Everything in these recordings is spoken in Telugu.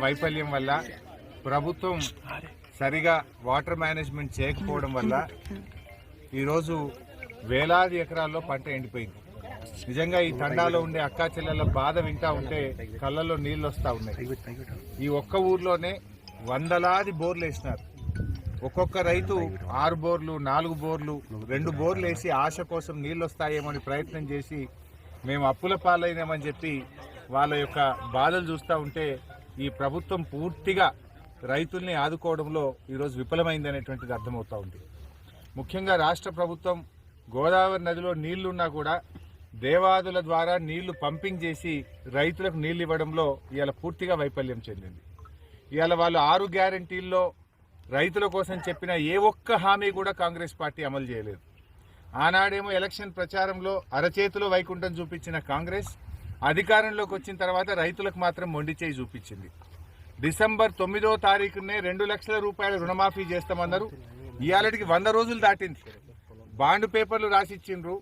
వైఫల్యం వల్ల ప్రభుత్వం సరిగా వాటర్ మేనేజ్మెంట్ చేయకపోవడం వల్ల ఈరోజు వేలాది ఎకరాల్లో పంట ఎండిపోయింది. నిజంగా ఈ తండాలో ఉండే అక్కా చెల్లెల బాధ వింటా ఉంటే కళ్ళల్లో నీళ్ళు వస్తూ ఉన్నాయి. ఈ ఒక్క ఊర్లోనే వందలాది బోర్లు వేసినారు. ఒక్కొక్క రైతు 6 బోర్లు 4 బోర్లు 2 బోర్లు వేసి ఆశ కోసం నీళ్ళు వస్తాయేమని ప్రయత్నం చేసి మేము అప్పుల పాలైనామని చెప్పి వాళ్ళ యొక్క బాధలు చూస్తూ ఉంటే ఈ ప్రభుత్వం పూర్తిగా రైతుల్ని ఆదుకోవడంలో ఈరోజు విఫలమైంది అనేటువంటిది అర్థమవుతూ ఉంది. ముఖ్యంగా రాష్ట్ర ప్రభుత్వం గోదావరి నదిలో నీళ్లున్నా కూడా దేవాదుల ద్వారా నీళ్లు పంపింగ్ చేసి రైతులకు నీళ్లు ఇవ్వడంలో ఇవాళ పూర్తిగా వైఫల్యం చెందింది. ఇవాళ వాళ్ళు 6 గ్యారంటీల్లో రైతుల కోసం చెప్పిన ఏ ఒక్క హామీ కూడా కాంగ్రెస్ పార్టీ అమలు చేయలేదు. ఆనాడేమో ఎలక్షన్ ప్రచారంలో అరచేతిలో వైకుంఠం చూపించిన కాంగ్రెస్ అధికారంలోకి వచ్చిన తర్వాత రైతులకు మాత్రం మొండి చేయి చూపించింది. డిసెంబర్ 9వ తారీఖునే 2 లక్షల రూపాయల రుణమాఫీ చేస్తామన్నారు. ఇవాళకి 100 రోజులు దాటింది. బాండ్ పేపర్లు రాసిచ్చిండ్రు,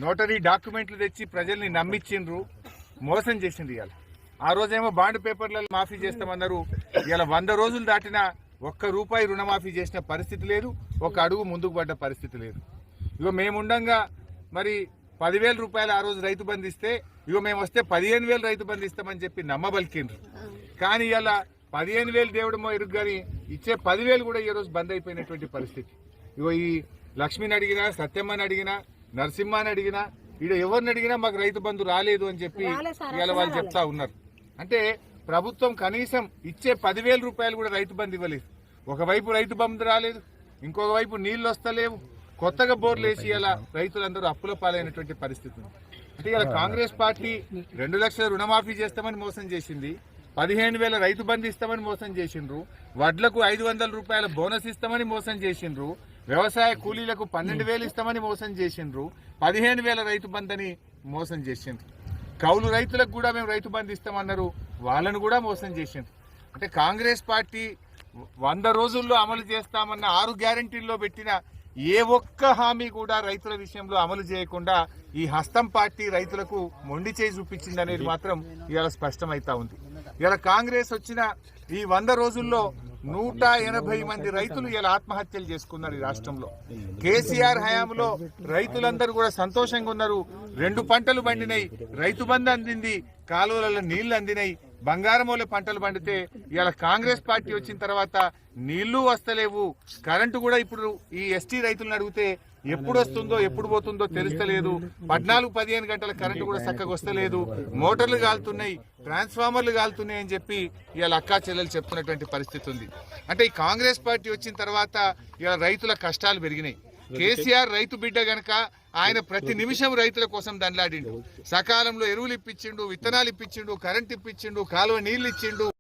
నోటరీ డాక్యుమెంట్లు తెచ్చి ప్రజల్ని నమ్మించిండ్రు, మోసం చేసిండ్రు. ఇవాళ ఆ రోజేమో బాండ్ పేపర్లలో మాఫీ చేస్తామన్నారు. ఇవాళ 100 రోజులు దాటినా ₹1 రుణమాఫీ చేసిన పరిస్థితి లేదు, ఒక అడుగు ముందుకు పడ్డ పరిస్థితి లేదు. ఇగో మేముండగా మరి 10,000 రూపాయలు ఆ రోజు రైతు బంధు ఇస్తే ఇగో మేము వస్తే 15,000 రైతు బంధు ఇస్తామని చెప్పి నమ్మబలికిండ్రు. కానీ ఇలా 15,000 దేవుడమో ఎరుగు కానీ ఇచ్చే 10,000 కూడా ఈ రోజు బంద్ అయిపోయినటువంటి పరిస్థితి. ఇగో ఈ లక్ష్మిని అడిగినా, సత్యమ్మని అడిగినా, నరసింహాని అడిగినా, ఈడ ఎవరిని అడిగినా మాకు రైతు బంధు రాలేదు అని చెప్పి ఇవాళ వాళ్ళు చెప్తా ఉన్నారు. అంటే ప్రభుత్వం కనీసం ఇచ్చే 10,000 రూపాయలు కూడా రైతు బంధు ఇవ్వలేదు. ఒకవైపు రైతు బంధు రాలేదు, ఇంకొక వైపు నీళ్లు వస్తలేవు, కొత్తగా బోర్లు వేసి ఇలా రైతులందరూ అప్పుల పాలైనటువంటి పరిస్థితి ఉంది. అంటే ఇలా కాంగ్రెస్ పార్టీ 2 లక్షల రుణమాఫీ చేస్తామని మోసం చేసింది, 15,000 రైతు బంధు ఇస్తామని మోసం చేసిండ్రు, వడ్లకు 500 రూపాయల బోనస్ ఇస్తామని మోసం చేసిండ్రు, వ్యవసాయ కూలీలకు 12,000 ఇస్తామని మోసం చేసిండ్రు, 15,000 రైతు బంధు అని మోసం చేసిండ్రు. కౌలు రైతులకు కూడా మేము రైతు బంధు ఇస్తామన్నారు, వాళ్ళను కూడా మోసం చేసిండ్రు. అంటే కాంగ్రెస్ పార్టీ 100 రోజుల్లో అమలు చేస్తామన్న 6 గ్యారంటీల్లో పెట్టిన ఏ ఒక్క హామీ కూడా రైతుల విషయంలో అమలు చేయకుండా ఈ హస్తం పార్టీ రైతులకు మొండి చేయి చూపించింది అనేది మాత్రం ఇవాళ స్పష్టమైతా ఉంది. ఇవాళ కాంగ్రెస్ వచ్చిన ఈ 100 రోజుల్లో 180 మంది రైతులు ఇలా ఆత్మహత్యలు చేసుకున్నారు ఈ రాష్ట్రంలో. కేసీఆర్ హయాంలో రైతులందరూ కూడా సంతోషంగా ఉన్నారు. 2 పంటలు పండినాయి, రైతు బంధు అందింది, కాలువలలో నీళ్లు అందినాయి, బంగారమూల పంటలు పండితే ఇవాళ కాంగ్రెస్ పార్టీ వచ్చిన తర్వాత నీళ్లు వస్తలేవు, కరెంటు కూడా ఇప్పుడు ఈ ఎస్టీ రైతులను అడిగితే ఎప్పుడు వస్తుందో ఎప్పుడు పోతుందో తెలుస్తలేదు, 14-15 గంటల కరెంటు కూడా చక్కగా వస్తలేదు, మోటార్లు కాలుతున్నాయి, ట్రాన్స్ఫార్మర్లు కాలుతున్నాయి అని చెప్పి ఇవాళ అక్కా చెల్లెలు చెప్పుకున్నటువంటి పరిస్థితి ఉంది. అంటే ఈ కాంగ్రెస్ పార్టీ వచ్చిన తర్వాత ఇవాళ రైతుల కష్టాలు పెరిగినాయి. కేసీఆర్ రైతు బిడ్డ గనక ఆయన ప్రతి నిమిషం రైతుల కోసం దండలాడిండు. సకాలంలో ఎరువులు ఇప్పించిండు, విత్తనాలు ఇప్పించిండు, కరెంట్ ఇప్పించిండు, కాలువ నీళ్లు ఇచ్చిండు.